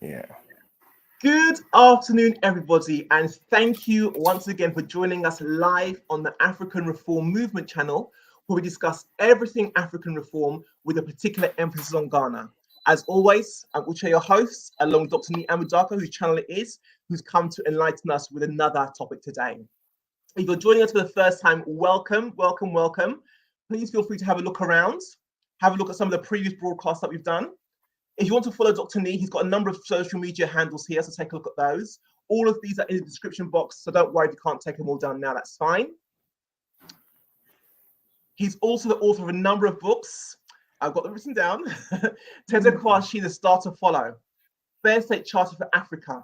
Yeah. Good afternoon, everybody, and thank you once again for joining us live on the African Reform Movement channel, where we discuss everything African reform with a particular emphasis on Ghana. As always, I'm Uche, your host, along with Dr. Ni Amudaka, whose channel it is, who's come to enlighten us with another topic today. If you're joining us for the first time, welcome, welcome, welcome. Please feel free to have a look around, have a look at some of the previous broadcasts that we've done. If you want to follow Dr. Nee, he's got a number of social media handles here, so take a look at those. All of these are in the description box, so don't worry if you can't take them all down now, that's fine. He's also the author of a number of books. I've got them written down. Tete Kwashi, The Star to Follow, Fair State Charter for Africa,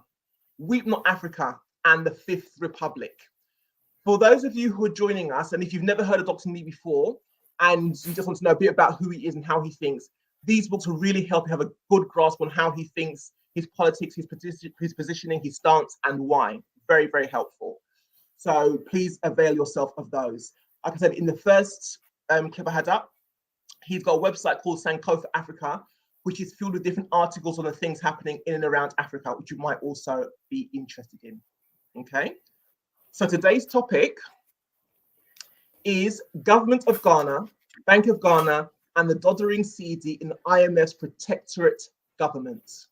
Weep Not Africa, and The Fifth Republic. For those of you who are joining us, and if you've never heard of Dr. Nee before, and you just want to know a bit about who he is and how he thinks, these books will really help you have a good grasp on how he thinks, his politics, his positioning, his stance, and why. Very, very helpful. So please avail yourself of those. Like I said, in the first clip I had up, he's got a website called Sankofa Africa, which is filled with different articles on the things happening in and around Africa, which you might also be interested in. Okay. So today's topic is Government of Ghana, Bank of Ghana, and the Doddering Cedi in the IMF's Protectorate government.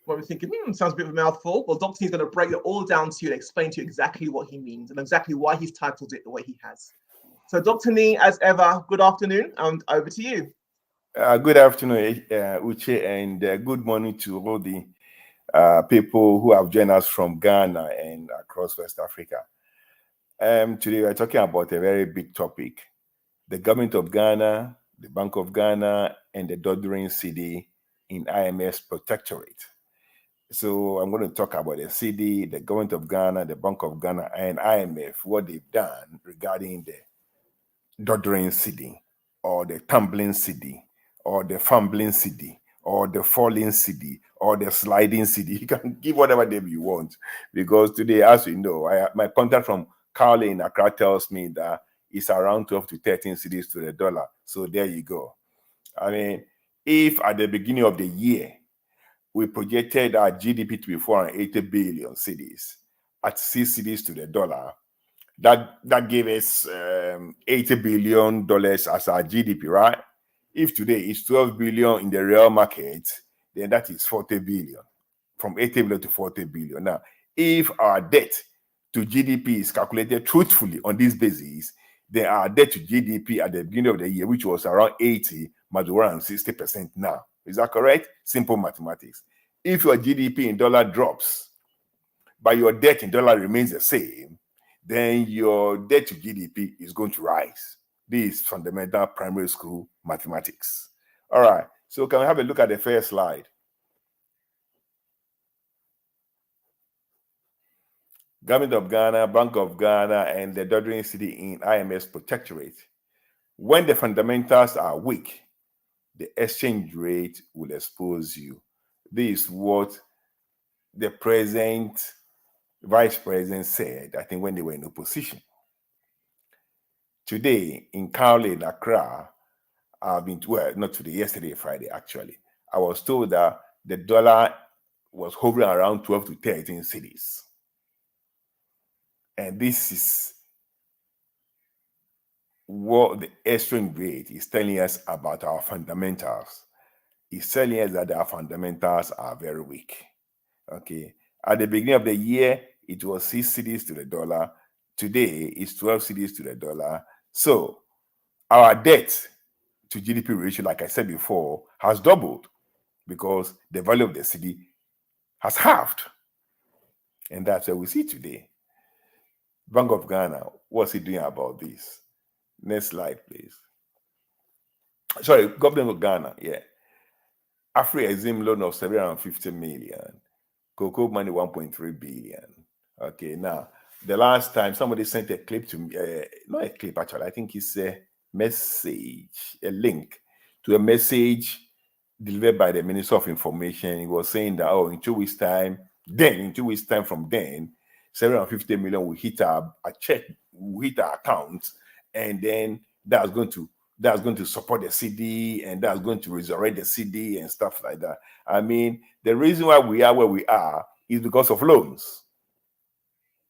What we're thinking, sounds a bit of a mouthful. Well, Dr. is going to break it all down to you and explain to you exactly what he means and exactly why he's titled it the way he has. So, Dr. Nee, as ever, good afternoon, and over to you. Good afternoon, Uche, and good morning to all the people who have joined us from Ghana and across West Africa. Today, we're talking about a very big topic: the government of Ghana, the Bank of Ghana, and the Doddering Cedi in IMF's Protectorate. So I'm going to talk about the Cedi, the government of Ghana, the Bank of Ghana, and IMF, what they've done regarding the Doddering Cedi, or the tumbling Cedi, or the fumbling Cedi, or the falling Cedi, or the sliding Cedi. You can give whatever name you want, because today, as we know, my contact from Carly in Accra tells me that it's around 12 to 13 cedis to the dollar. So there you go. I mean, if at the beginning of the year, we projected our GDP to be 480 billion cedis at 6 cedis to the dollar, that gave us $80 billion as our GDP, right? If today is 12 billion in the real market, then that is 40 billion, from 80 billion to 40 billion. Now, if our debt to GDP is calculated truthfully on this basis, then our debt to GDP at the beginning of the year, which was around 80, might be around 60% now. Is that correct? Simple mathematics. If your GDP in dollar drops, but your debt in dollar remains the same, then your debt to GDP is going to rise. This is fundamental primary school mathematics. All right, so can we have a look at the first slide? Government of Ghana, Bank of Ghana, and the Doddering Cedi in IMF's Protectorate. When the fundamentals are weak, the exchange rate will expose you. This is what the present vice president said, I think, when they were in opposition. Today, in Kaole, in Accra, not today, yesterday, Friday, actually, I was told that the dollar was hovering around 12 to 13 cedis. And this is what the exchange rate is telling us about our fundamentals. It's telling us that our fundamentals are very weak. Okay. At the beginning of the year, it was 6 cedis to the dollar. Today, it's 12 cedis to the dollar. So our debt to GDP ratio, like I said before, has doubled because the value of the cedi has halved. And that's what we see today. Bank of Ghana, what's he doing about this? Next slide, please. Sorry, government of Ghana, yeah. Afri-Exim loan of 750 million. Cocoa money 1.3 billion. Okay, now, the last time somebody sent a clip to me, not a clip actually, I think it's a message, a link to a message delivered by the Minister of Information. He was saying that, in 2 weeks' time, from then, 750 million will hit our check, will hit our account, and then that's going to that's going to support the Cedi and that's going to resurrect the Cedi and stuff like that. I mean, the reason why we are where we are is because of loans.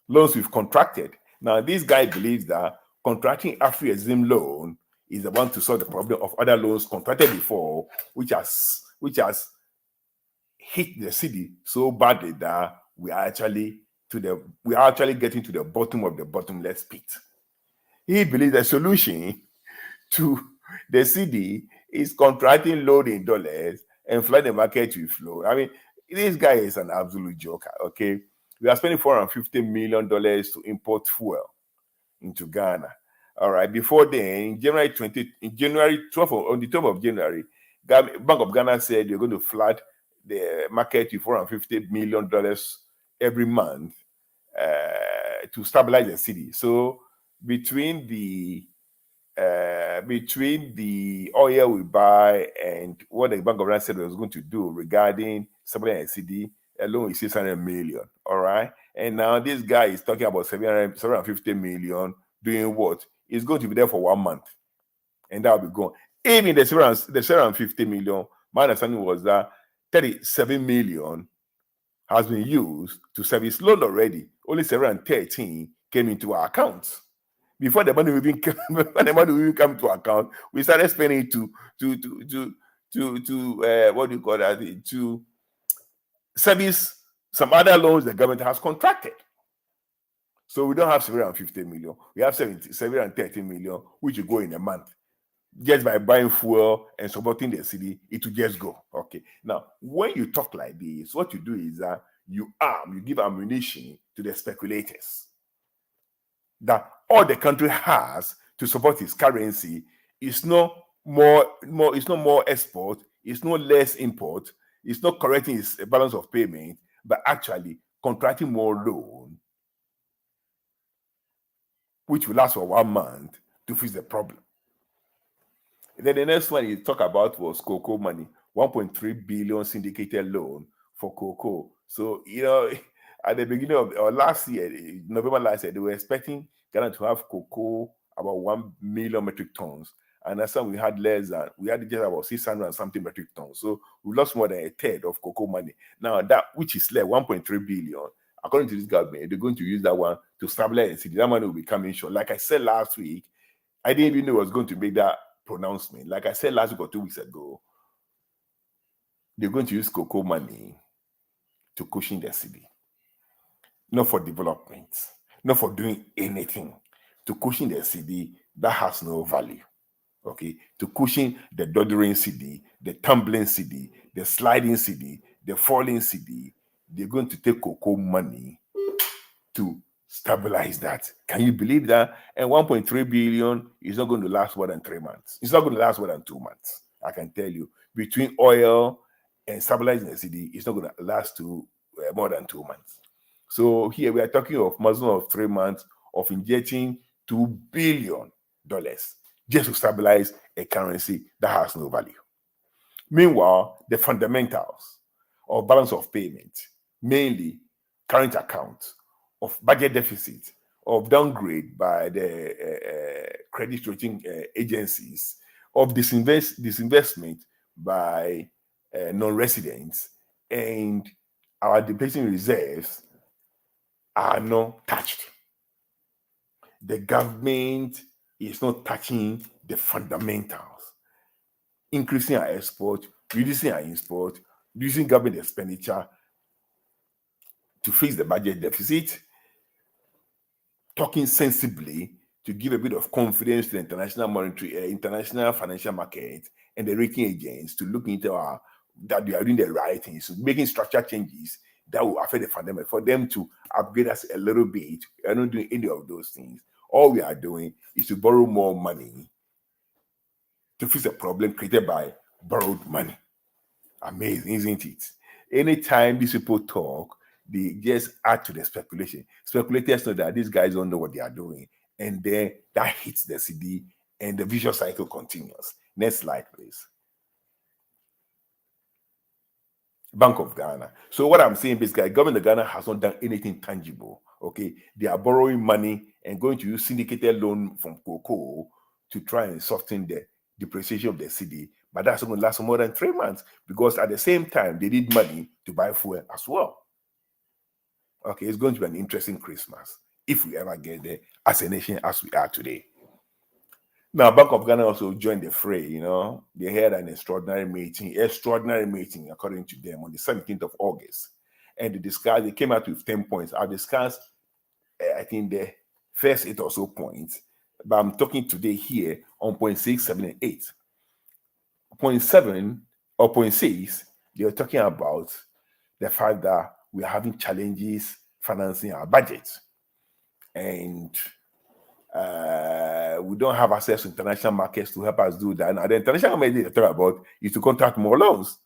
Loans we've contracted. Now, this guy believes that contracting Afro-Exim loan is the one to solve the problem of other loans contracted before, which has hit the Cedi so badly that we are actually getting to the bottom of the bottomless pit. He believes the solution to the Cedi is contracting loan in dollars and flood the market with flow. I mean, this guy is an absolute joker. Okay, we are spending $450 million to import fuel into Ghana. All right. Before then, on the 12th of January, Bank of Ghana said they're going to flood the market with $450 million every month to stabilize the Cedi. So between the oil we buy and what the Bank of Ghana said was going to do regarding stabilizing the Cedi, alone is 600 million. All right. And now this guy is talking about 750 million doing what? It's going to be there for 1 month. And that will be gone. Even the 750 million, my understanding was that 37 million has been used to service loan already. Only 713 came into our accounts. Before the money even come to account, we started spending to what do you call that? To service some other loans the government has contracted. So we don't have 750 million. We have 730 million, which will go in a month. Just by buying fuel and supporting the Cedi, it will just go. Okay. Now, when you talk like this, what you do is that you give ammunition to the speculators. That all the country has to support its currency is no more export, it's no less import, it's not correcting its balance of payment, but actually contracting more loan, which will last for 1 month to fix the problem. And then the next one you talk about was cocoa money, 1.3 billion syndicated loan for cocoa. So, at the beginning of last year, November last year, they were expecting Ghana to have cocoa about 1 million metric tons. And that's when we had just about 600 and something metric tons. So we lost more than a third of cocoa money. Now, that which is left, 1.3 billion, according to this government, they're going to use that one to stabilize the Cedi. That money will be coming short. Like I said last week, I didn't even know I was going to make that pronouncement. Like I said last week or 2 weeks ago, they're going to use cocoa money to cushion the Cedi. Not for development, not for doing anything. To cushion the Cedi that has no value. Okay, to cushion the Doddering Cedi, the tumbling Cedi, the sliding Cedi, the falling Cedi, they're going to take cocoa money to stabilize that. Can you believe that? And 1.3 billion is not going to last more than 3 months. It's not going to last more than 2 months. I can tell you, between oil and stabilizing the Cedi, it's not going to last more than 2 months. So here we are talking of maximum of 3 months of injecting $2 billion just to stabilize a currency that has no value. Meanwhile, the fundamentals of balance of payment, mainly current account, of budget deficit, of downgrade by the credit rating agencies, of disinvestment by non-residents, and our depleting reserves are not touched. The government is not touching the fundamentals, increasing our export, reducing our import, reducing government expenditure to fix the budget deficit, talking sensibly to give a bit of confidence to the international financial market and the rating agents to look into that they are doing the right things, so making structural changes that will affect the fundamental for them to upgrade us a little bit. We are not doing any of those things. All we are doing is to borrow more money to fix a problem created by borrowed money. Amazing, isn't it? Anytime these people talk, they just add to the speculation. Speculators know that these guys don't know what they are doing. And then that hits the Cedi and the vicious cycle continues. Next slide, please. Bank of Ghana. So what I'm saying basically, government of Ghana has not done anything tangible. Okay, they are borrowing money and going to use syndicated loan from cocoa to try and soften the depreciation of the Cedi, but that's going to last more than 3 months because at the same time they need money to buy fuel as well. Okay, it's going to be an interesting Christmas if we ever get there as a nation as we are today. Now, Bank of Ghana also joined the fray. They had an extraordinary meeting according to them, on the 17th of August, and they came out with 10 points. I've discussed, I think, the first 8 or so points, but I'm talking today here on point 6, 7, and 8. Point 7 or point 6, they were talking about the fact that we are having challenges financing our budget, and we don't have access to international markets to help us do that. Now, the international market they talk about is to contract more loans,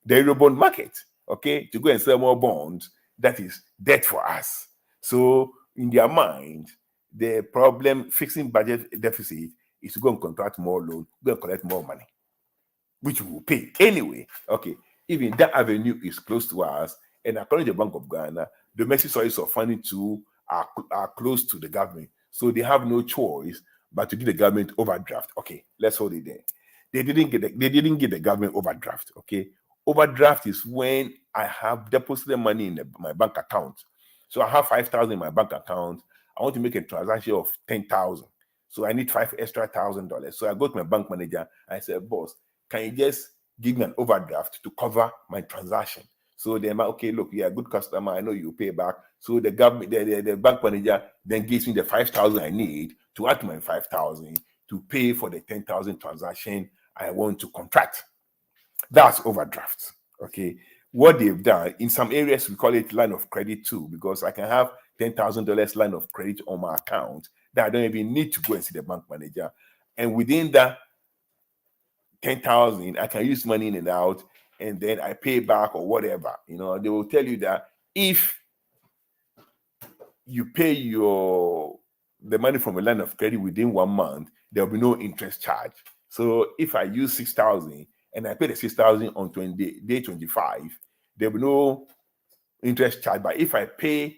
the Eurobond market, okay, to go and sell more bonds. That is debt for us. So, in their mind, the problem fixing budget deficit is to go and contract more loan, go and collect more money, which we will pay anyway. Okay, even that avenue is close to us, and according to the Bank of Ghana, domestic sources of funding too are close to the government, so they have no choice but to give the government overdraft. Okay, let's hold it there. They didn't get the government overdraft. Okay, overdraft is when I have deposited money in my bank account. So I have 5,000 in my bank account. I want to make a transaction of 10,000. So I need $5,000 extra. So I go to my bank manager. I say, boss, can you just give me an overdraft to cover my transaction? So they're like, okay, look, you're a good customer. I know you pay back. So the government, the bank manager then gives me the 5,000 I need to add to my 5,000 to pay for the 10,000 transaction I want to contract. That's overdraft. Okay. What they've done in some areas, we call it line of credit too, because I can have $10,000 line of credit on my account that I don't even need to go and see the bank manager. And within that 10,000, I can use money in and out, and then I pay back or whatever. They will tell you that if you pay the money from a line of credit within 1 month, there will be no interest charge. So if I use 6,000 and I pay the 6,000 on day 25, there will be no interest charge. But if I pay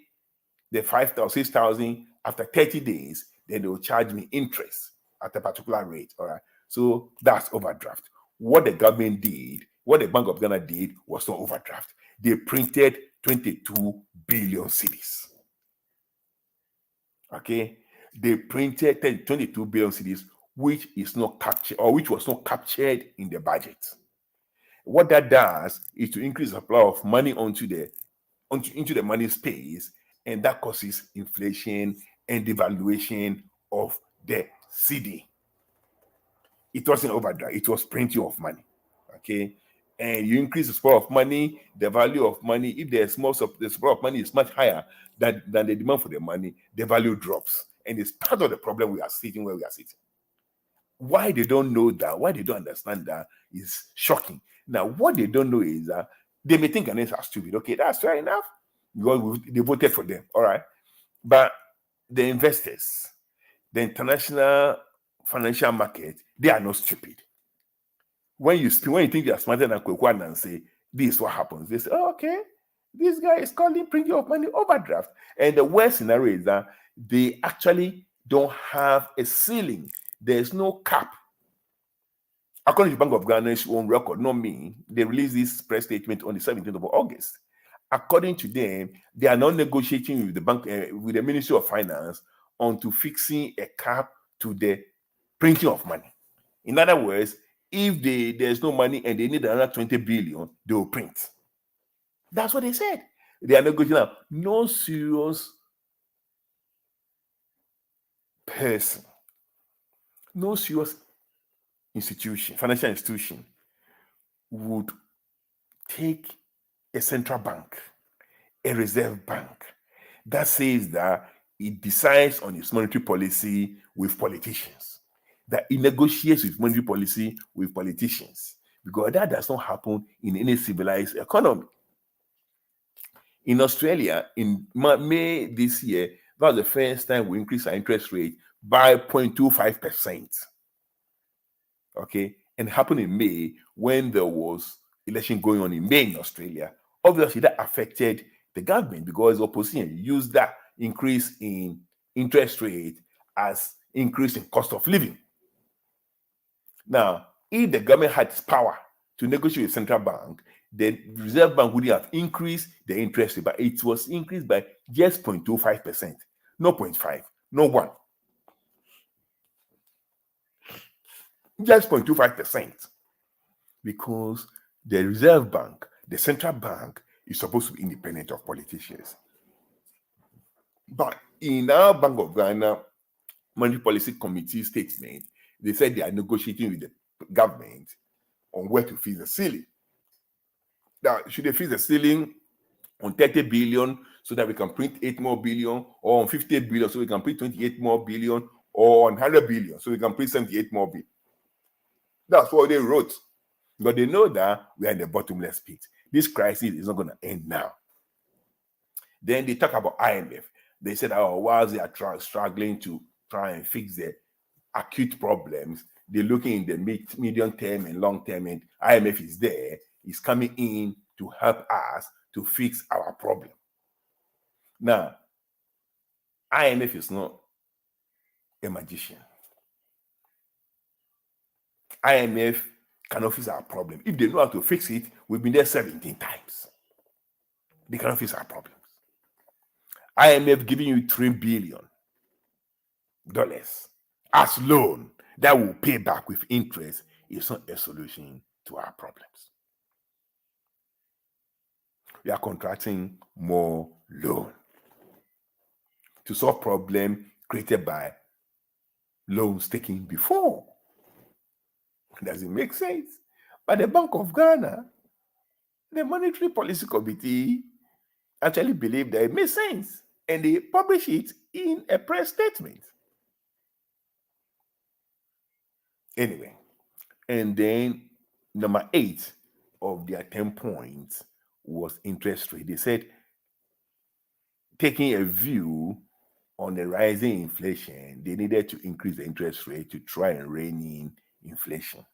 the 5,000, 6,000 after 30 days, then they will charge me interest at a particular rate. All right. So that's overdraft. What the government did, what the Bank of Ghana did was not overdraft. They printed 22 billion cedis. Okay. They printed 22 billion cedis, which is not captured, or which was not captured in the budget. What that does is to increase the supply of money into the money space, and that causes inflation and devaluation of the Cedi. It wasn't overdraft, it was printing of money. Okay. And you increase the supply of money, the value of money. If the supply of money is much higher than the demand for the money, the value drops. And it's part of the problem we are sitting where we are sitting. Why they don't know that, why they don't understand that is shocking. Now, what they don't know is that they may think Ghanaians are stupid. Okay, that's fair enough, because they voted for them. All right. But the investors, the international financial market, they are not stupid. When you think you are smarter than Kwekwan and say, this is what happens, they say, oh, okay, this guy is calling printing of money overdraft. And the worst scenario is that they actually don't have a ceiling. There's no cap. According to the Bank of Ghana's own record, not me, they released this press statement on the 17th of August. According to them, they are not negotiating with the bank, with the Ministry of Finance, onto fixing a cap to the printing of money. In other words, if there's no money and they need another 20 billion, they will print. That's what they said. They are negotiating. No serious person, no serious institution, financial institution, would take a central bank, a reserve bank, that says that it decides on its monetary policy with politicians, that it negotiates with monetary policy with politicians, because that does not happen in any civilized economy. In Australia, in May this year, that was the first time we increased our interest rate by 0.25%. Okay, and it happened in May when there was election going on in May in Australia. Obviously, that affected the government because the opposition used that increase in interest rate as increase in cost of living. Now, If the government had power to negotiate with central bank, the Reserve Bank would have increased the interest rate, but it was increased by just 0.25%, no 0.5, no 1. Just 0.25%. Because the Reserve Bank, the central bank, is supposed to be independent of politicians. But in our Bank of Ghana Monetary Policy Committee statement, they said they are negotiating with the government on where to fix the ceiling. Now, should they fix the ceiling on 30 billion so that we can print 8 more billion, or on 50 billion so we can print 28 more billion, or on 100 billion so we can print 78 more billion? That's what they wrote. But they know that we are in the bottomless pit. This crisis is not going to end now. Then they talk about IMF. They said, whilst they are struggling to try and fix the acute problems, they're looking in the medium term and long term, and IMF is there, is coming in to help us to fix our problem. Now, IMF is not a magician. IMF cannot fix our problem. If they know how to fix it, we've been there 17 times. They cannot fix our problems. IMF giving you $3 billion as loan that will pay back with interest is not a solution to our problems. We are contracting more loan to solve problems created by loans taken before. Does it make sense? But the Bank of Ghana, the Monetary Policy Committee, actually believe that it makes sense, and they publish it in a press statement. Anyway, and then number 8 of their 10 points was interest rate. They said, taking a view on the rising inflation, they needed to increase the interest rate to try and rein in inflation.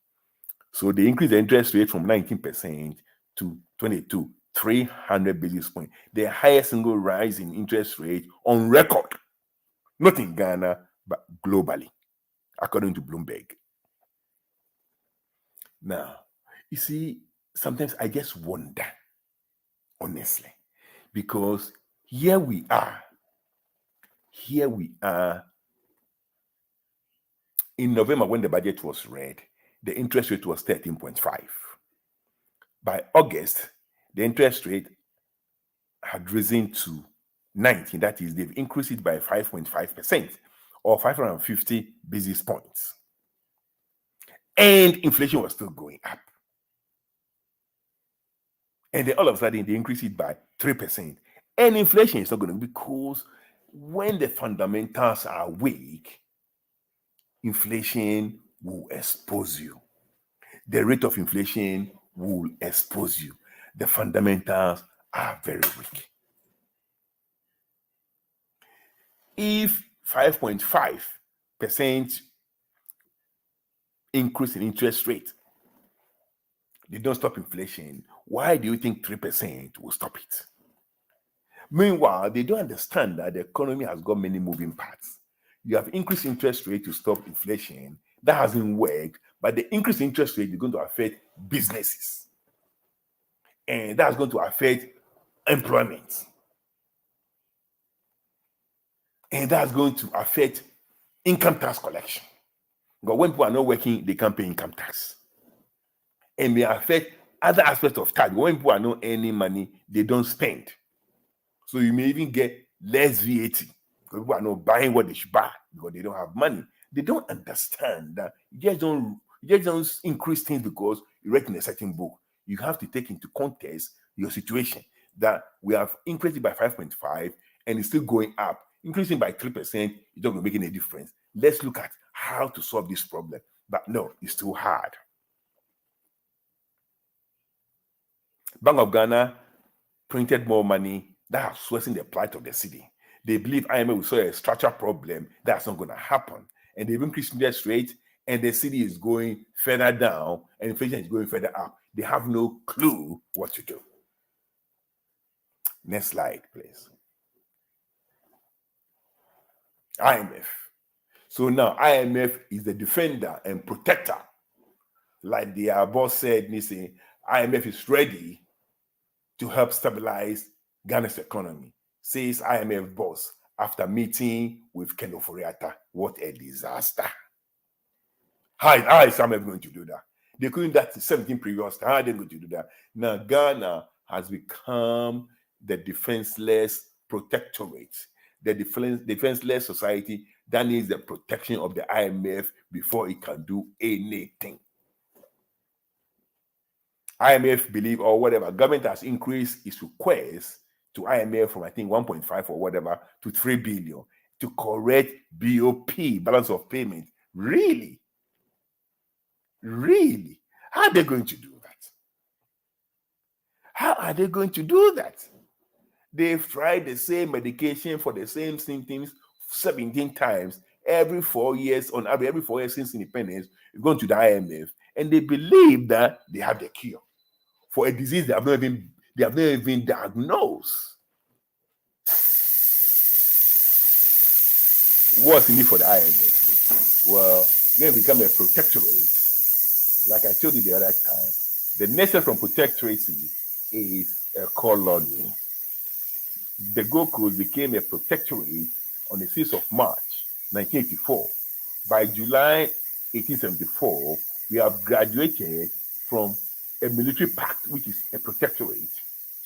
So they increased the interest rate from 19% to 22%, 300 basis points, the highest single rise in interest rate on record, not in Ghana, but globally, according to Bloomberg. Now, you see, sometimes I just wonder, honestly, because here we are in November when the budget was read, the interest rate was 13.5. By August, the interest rate had risen to 19. That is, they've increased it by 5.5%, or 550 basis points. And inflation was still going up. And then all of a sudden, they increased it by 3%. And inflation is not going to, because when the fundamentals are weak, inflation will expose you. The rate of inflation will expose you. The fundamentals are very weak. If 5.5% increase in interest rate, they don't stop inflation, why do you think 3% will stop it? Meanwhile, they don't understand that the economy has got many moving parts. You have increased interest rate to stop inflation. That hasn't worked, but the increased interest rate is going to affect businesses. And that's going to affect employment. And that's going to affect income tax collection. Because when people are not working, they can't pay income tax. And may affect other aspects of tax. When people are not earning money, they don't spend. So you may even get less VAT. Because people are not buying what they should buy because they don't have money. They don't understand that you just don't increase things because you read in a certain book. You have to take into context your situation, that we have increased it by 5.5 and it's still going up. Increasing by 3%, it's not going to make any difference. Let's look at how to solve this problem. But no, it's too hard. Bank of Ghana printed more money. That has worsened the plight of the city. They believe IMF will solve a structural problem. That's not going to happen. And they've increased interest rate, and the city is going further down, and inflation is going further up. They have no clue what to do. Next slide, please. IMF. So now IMF is the defender and protector. like the boss said, IMF is ready to help stabilize Ghana's economy, says IMF boss after meeting with Ken Ofori-Atta. What a disaster. How is IMF going to do that? They couldn't do that 17 previous times. How are they going to do that? Now, Ghana has become the defenseless protectorate, the defenseless society that needs the protection of the IMF before it can do anything. IMF believe or whatever, government has increased its request to IMF from I think 1.5 or whatever to 3 billion to correct BOP, balance of payment. Really? Really? How are they going to do that? How are they going to do that? They've tried the same medication for the same symptoms 17 times every 4 years, on average, every 4 years since independence, going to the IMF, and they believe that they have the cure for a disease they have not even diagnosed. What's in it for the IMF? Well, we're going to become a protectorate. Like I told you the other time, the next step from protectorate is a colony. The Gold Coast became a protectorate on the 6th of March, 1984. By July 1874, we have graduated from a military pact, which is a protectorate,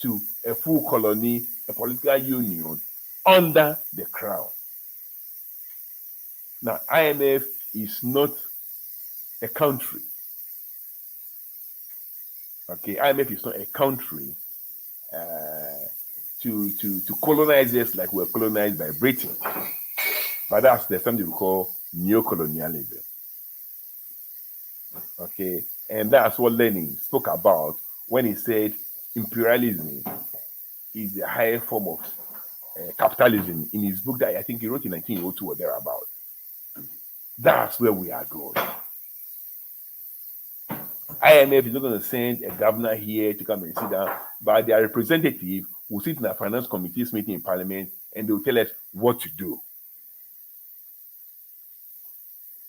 to a full colony, a political union under the crown. Now, IMF is not a country. Okay, IMF is not a country to colonize us like we're colonized by Britain. But there's something we call neo-colonialism. Okay, and that's what Lenin spoke about when he said imperialism is the higher form of capitalism in his book that I think he wrote in 1902 or thereabout. That's where we are going. IMF is not going to send a governor here to come and sit down, but their representative will sit in a finance committee's meeting in parliament and they will tell us what to do.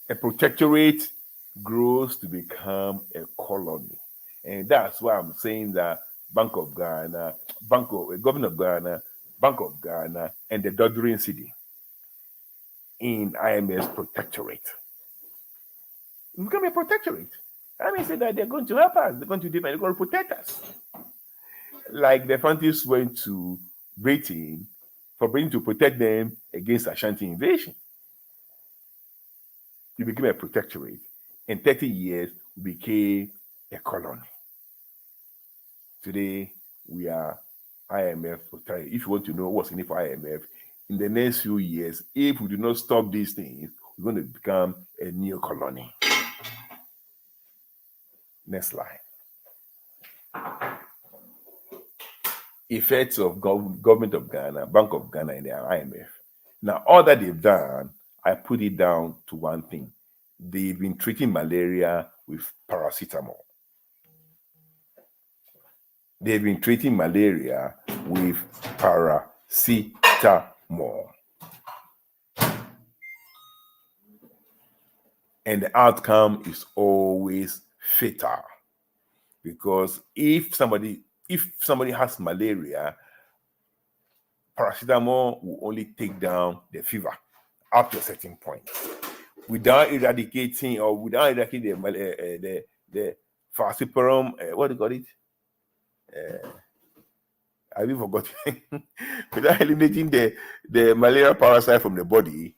A protectorate grows to become a colony. And that's why I'm saying that Bank of Ghana, Government of Ghana, Bank of Ghana, and the Doddering Cedi in IMF's protectorate. It's become a protectorate. I mean, say that they're going to help us, they're going to defend, they're going to protect us. Like the Fantis went to Britain for Britain to protect them against Ashanti invasion. It became a protectorate. In 30 years, we became a colony. Today, we are IMF protectorate. If you want to know what's in it for IMF, in the next few years, if we do not stop these things, we're going to become a new colony. Next slide. Effects of Government of Ghana, Bank of Ghana, and the IMF. Now, all that they've done, I put it down to one thing. They've been treating malaria with paracetamol. They've been treating malaria with paracetamol. And the outcome is always fatal. Because if somebody has malaria, paracetamol will only take down the fever up to a certain point. Without eradicating the falciparum, what do you call it? Have you forgotten? Without eliminating the malaria parasite from the body,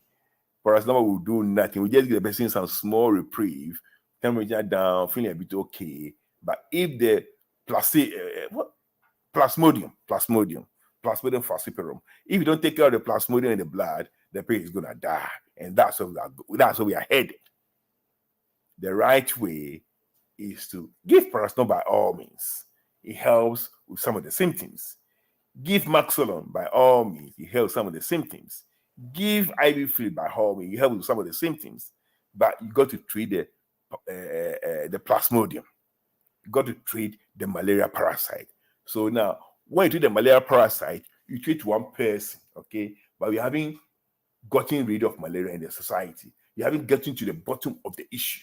paracetamol will do nothing. We just give the person some small reprieve, temperature down, feeling a bit okay. But if the plasmodium falciparum, if you don't take care of the plasmodium in the blood, the patient is gonna die, and that's where we are headed. The right way is to give paracetamol by all means. It helps with some of the symptoms. Give Maxolon by all means. It helps some of the symptoms. Give IV fluid by all means. It helps with some of the symptoms. But you got to treat the plasmodium. You got to treat the malaria parasite. So now, when you treat the malaria parasite, you treat one person, okay? But we haven't gotten rid of malaria in the society. You haven't gotten to the bottom of the issue.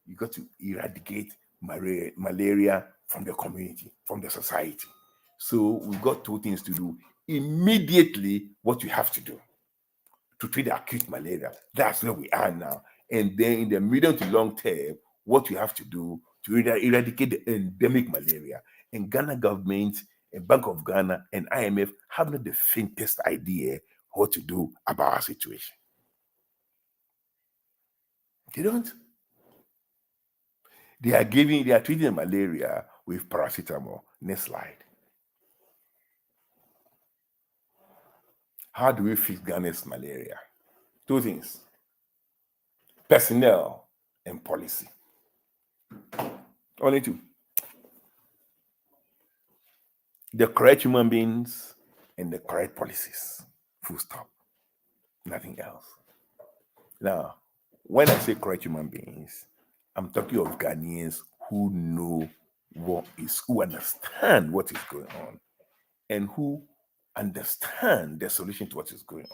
You got to eradicate malaria from the community, from the society. So we've got two things to do. Immediately, what you have to do to treat the acute malaria. That's where we are now. And then in the medium to long term, what you have to do to eradicate the endemic malaria. And Ghana government, and Bank of Ghana, and IMF have not the faintest idea what to do about our situation. They don't. They are treating malaria with paracetamol. Next slide. How do we fix Ghana's malaria? Two things: personnel and policy. Only two. The correct human beings and the correct policies. Full stop. Nothing else. Now, when I say correct human beings, I'm talking of Ghanaians who know who understand what is going on, and who understand the solution to what is going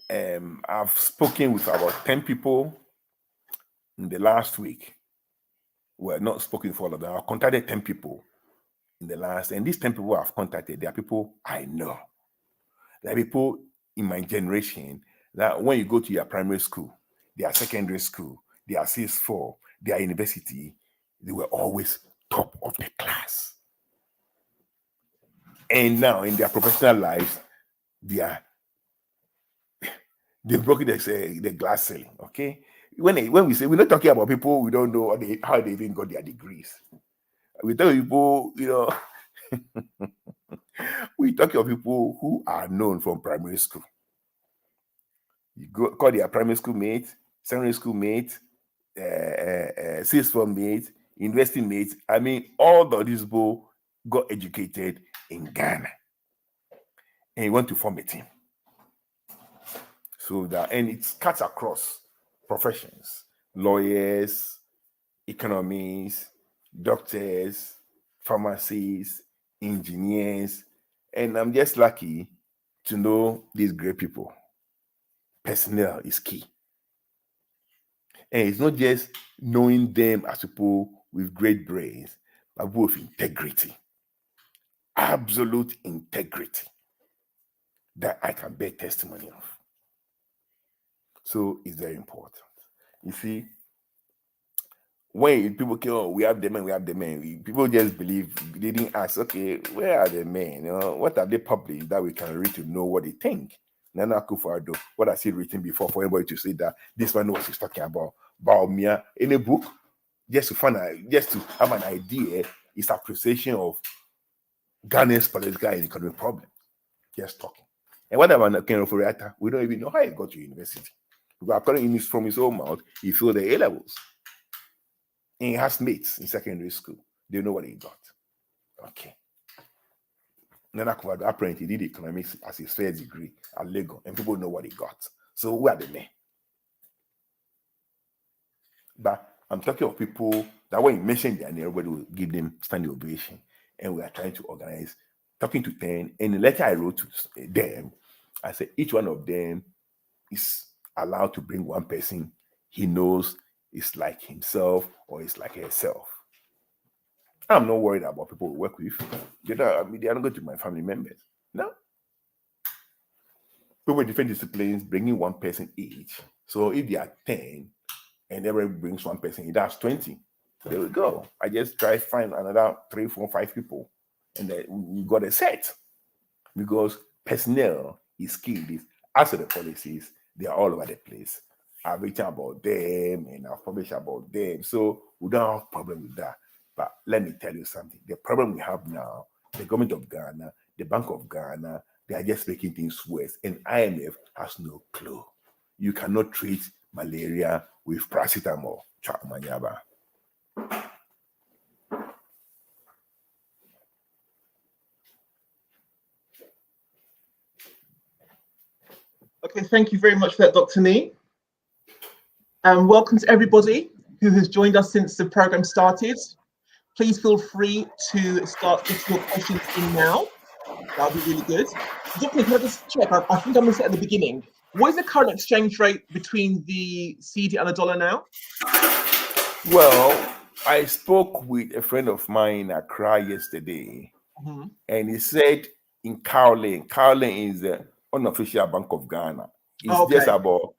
on. I've spoken with about 10 people in the last week. Well, not spoken for all of them. I've contacted 10 people in the last, and these 10 people I've contacted, they are people I know. There are people in my generation that when you go to your primary school, their secondary school, their CS4, their university, they were always top of the class. And now in their professional lives, they've broken the glass ceiling. Okay, when we say we're not talking about people we don't know how they even got their degrees. We tell people, we talk of people who are known from primary school. You call their primary school mate, secondary school mate, CS4 mate, university mate. I mean, all of these people got educated in Ghana, and you want to form a team. So and it cuts across professions: lawyers, economists, doctors, pharmacists, engineers, and I'm just lucky to know these great people. Personnel is key. And it's not just knowing them as people with great brains, but with integrity. Absolute integrity that I can bear testimony of. So it's very important. You see, when people say, we have the men, people just believe, they didn't ask, okay, where are the men? What have they published that we can read to know what they think? Nana Akufo-Addo, what has he written before for anybody to say that this man knows what he's talking about? Baumia, in a book, just to have an idea, is appreciation of Ghana's political and economic problems. Just talking. And what about Ken Oforiatta? We don't even know how he got to university. Because according from his own mouth, he failed the A-levels. And he has mates in secondary school. They know what he got. Okay. Nana Akufo-Addo apparently did economics as his first degree at Lagos, and people know what he got. So who are the men? But I'm talking of people that when you mention their name, everybody will give them standing ovation. And we are trying to organize, talking to 10. And the letter I wrote to them, I said each one of them is allowed to bring one person he knows is like himself or is like herself. I'm not worried about people who work with. They are not going to my family members. No. People with different disciplines bringing one person each. So if they are 10 and everybody brings one person, that's 20. There we go. I just try to find another 3, 4, 5 people. And then we got a set. Because personnel is key. As for the policies, they are all over the place. I've written about them and I've published about them. So we don't have a problem with that. But let me tell you something. The problem we have now, the government of Ghana, the Bank of Ghana, they are just making things worse. And IMF has no clue. You cannot treat malaria with paracetamol. Okay, thank you very much for that, Dr. Nee. And welcome to everybody who has joined us since the program started. Please feel free to start getting your questions in now. That'll be really good. Dr. Can I just check? I think I missed it at the beginning. What is the current exchange rate between the Cedi and the dollar now? Well, I spoke with a friend of mine in Accra yesterday, and he said in Cowlin is the unofficial Bank of Ghana. It's just about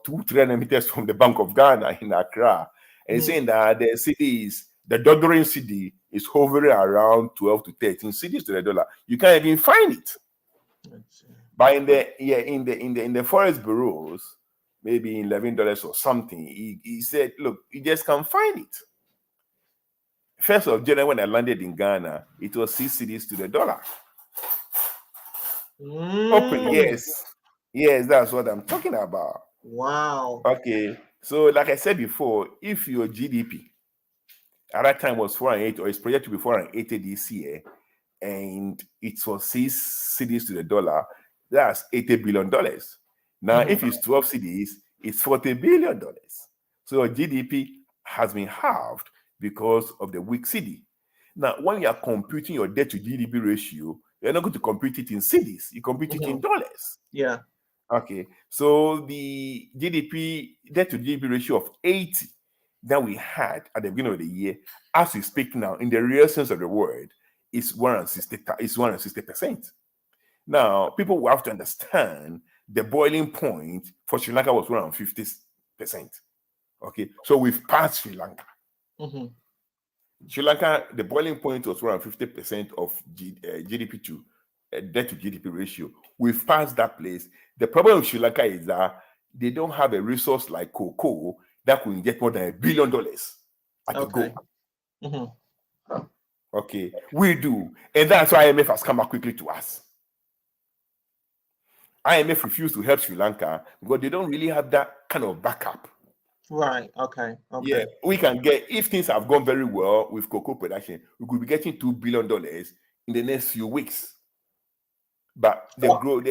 200-300 meters from the Bank of Ghana in Accra. And he's saying that the Doddering Cedi is hovering around 12 to 13 cedis to the dollar. You can't even find it. But in the forest bureaus, maybe $11 or something, he said, look, you just can't find it. 1st of January, when I landed in Ghana, it was 6 cedis to the dollar. Open, yes, that's what I'm talking about. Wow. Okay, so like I said before, if your GDP at that time was 408, or it's projected to be 480 this year, and it was 6 cedis to the dollar, that's $80 billion. Now, if it's 12 cedis, it's $40 billion. So GDP has been halved because of the weak cedi. Now, when you are computing your debt to GDP ratio, you're not going to compute it in cedis, you compute it in dollars. Yeah. Okay, so the debt to GDP ratio of 80 that we had at the beginning of the year, as we speak now, in the real sense of the word, is 160%. Now, people will have to understand the boiling point for Sri Lanka was 150%. Okay, so we've passed Sri Lanka. Sri Lanka, the boiling point was around 50% of GDP to debt to GDP ratio. We've passed that place. The problem with Sri Lanka is that they don't have a resource like cocoa that could inject more than $1 billion at a go. Okay, we do. And that's why IMF has come back quickly to us. IMF refused to help Sri Lanka because they don't really have that kind of backup. Right. Okay. Yeah, we can get, if things have gone very well with cocoa production, we could be getting $2 billion in the next few weeks. But the growth,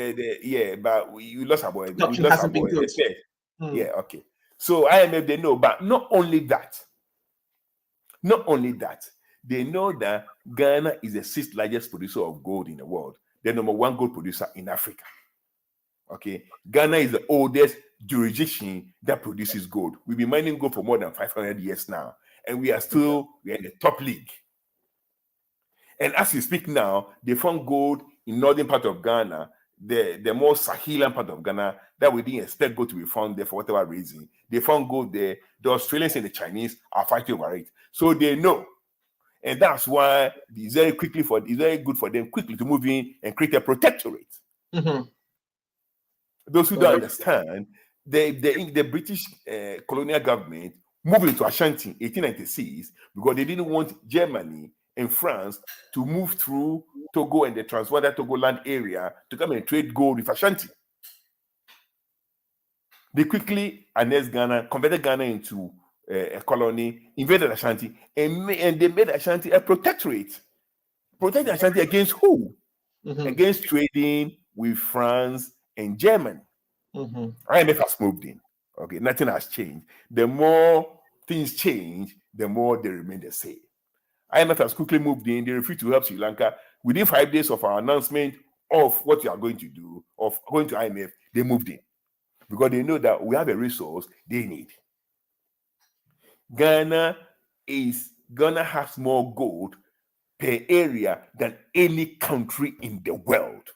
but we lost our boy. Production hasn't been good. Yeah, okay. So IMF, they know, but not only that, they know that Ghana is the 6th largest producer of gold in the world, the #1 gold producer in Africa. Okay, Ghana is the oldest jurisdiction that produces gold. We've been mining gold for more than 500 years now, and we are in the top league. And as we speak now, they found gold in northern part of Ghana, the more Sahelian part of Ghana, that we didn't expect gold to be found there for whatever reason. They found gold there. The Australians and the Chinese are fighting over it, so they know, and that's why it's very good for them quickly to move in and create a protectorate. Those who don't understand, the British colonial government moved into Ashanti in 1896 because they didn't want Germany and France to move through Togo and the Transvaal Togoland area to come and trade gold with Ashanti. They quickly annexed Ghana, converted Ghana into a colony, invaded Ashanti, and they made Ashanti a protectorate. Protect Ashanti against who? Against trading with France and Germany. IMF has moved in. Okay, nothing has changed. The more things change, the more they remain the same. IMF has quickly moved in. They refused to help Sri Lanka. Within 5 days of our announcement of what we are going to do, of going to IMF, they moved in because they know that we have a resource they need. Ghana has more gold per area than any country in the world.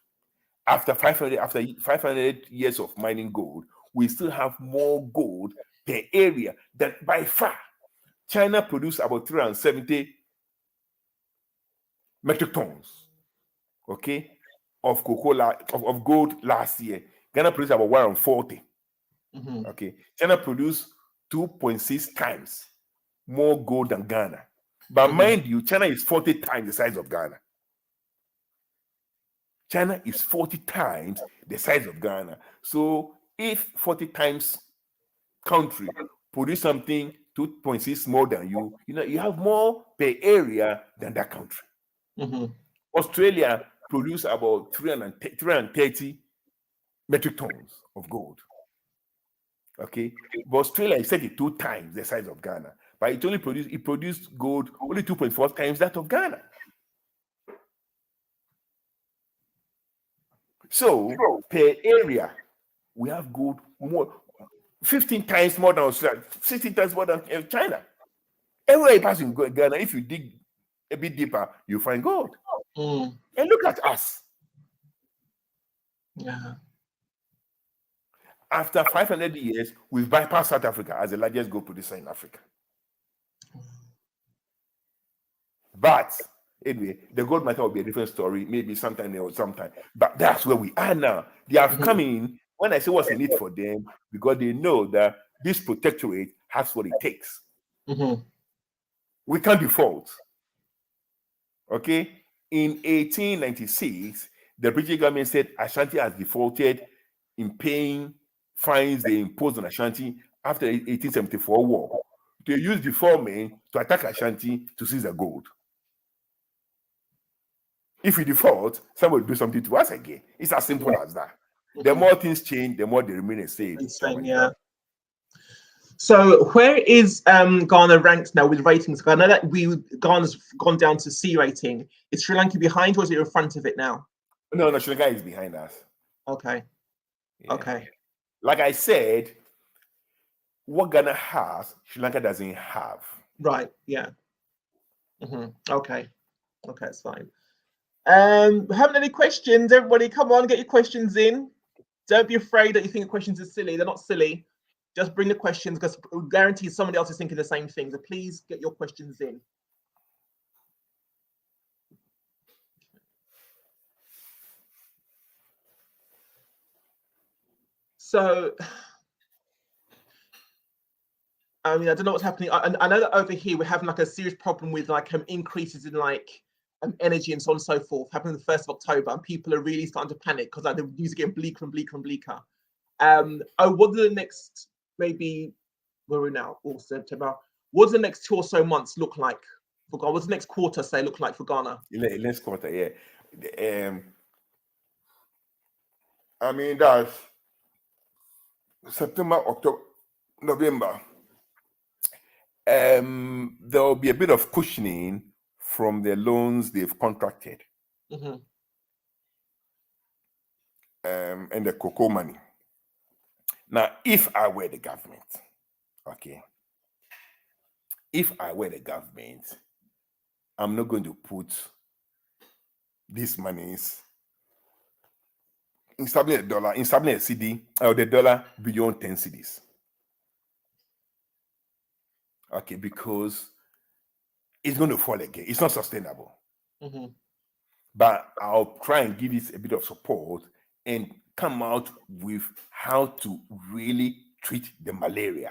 After 500 years of mining gold, we still have more gold per area than by far. China produced about 370 metric tons, okay, of of gold last year. Ghana produced about 140. Okay, China produced 2.6 times more gold than Ghana. But mind you, China is 40 times the size of Ghana. China is 40 times the size of Ghana. So if 40 times country produce something 2.6 more than you, you have more per area than that country. Australia produced about 330 metric tons of gold. Okay, but Australia is 32 times the size of Ghana, but it produced gold only 2.4 times that of Ghana. So per area, we have gold more, 15 times more than Australia, 16 times more than China. Everywhere you pass in Ghana, if you dig a bit deeper, you find gold. Mm. And look at us. Yeah. After 500 years, we've bypassed South Africa as the largest gold producer in Africa. But anyway, the gold matter will be a different story, maybe sometime or sometime. But that's where we are now. They have come in. When I say what's in it for them, because they know that this protectorate has what it takes. We can't default. Okay? In 1896, the British government said Ashanti has defaulted in paying fines they imposed on Ashanti after the 1874 war. They used defaultment to attack Ashanti to seize the gold. If we default, somebody will do something to us again. It's as simple as that. The more things change, the more they remain the same. Yeah. So where is Ghana ranked now with ratings? I know that Ghana's gone down to C rating. Is Sri Lanka behind or is it in front of it now? No, Sri Lanka is behind us. Okay. Yeah. Okay. Like I said, what Ghana has, Sri Lanka doesn't have. Right. Yeah. Okay. Okay, that's fine. Haven't any questions? Everybody, come on, get your questions in. Don't be afraid that you think the questions are silly. They're not silly. Just bring the questions because we guarantee somebody else is thinking the same thing. So please get your questions in. So, I mean, I don't know what's happening. I know that over here we're having like a serious problem with like increases in like energy and so on and so forth. Happening the 1st of October, and people are really starting to panic because like, the news are getting bleaker and bleaker and bleaker. What do the next maybe? Where we're now, September. What does the next 2 or so months look like for Ghana? What's the next quarter say look like for Ghana? Next quarter, yeah. I mean, that's September, October, November. There will be a bit of cushioning from the loans they've contracted. And the cocoa money. Now, if I were the government, okay, if I were the government, I'm not going to put these monies in establishing a Cedi, or the dollar beyond 10 cedis. Okay, because it's going to fall again. It's not sustainable. But I'll try and give it a bit of support and come out with how to really treat the malaria,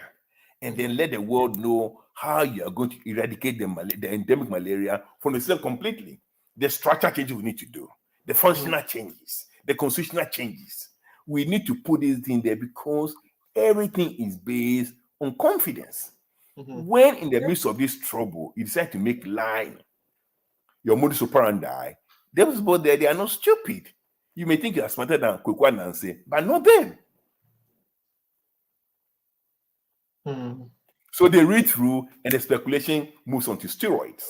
and then let the world know how you are going to eradicate the endemic malaria from the system completely. The structure changes we need to do, the functional changes, the constitutional changes. We need to put this in there because everything is based on confidence. When in the midst of this trouble, you decide to make lying your modus operandi, those people there, they are not stupid. You may think you are smarter than Kwekwa Nancy, but not them. So they read through and the speculation moves on to steroids.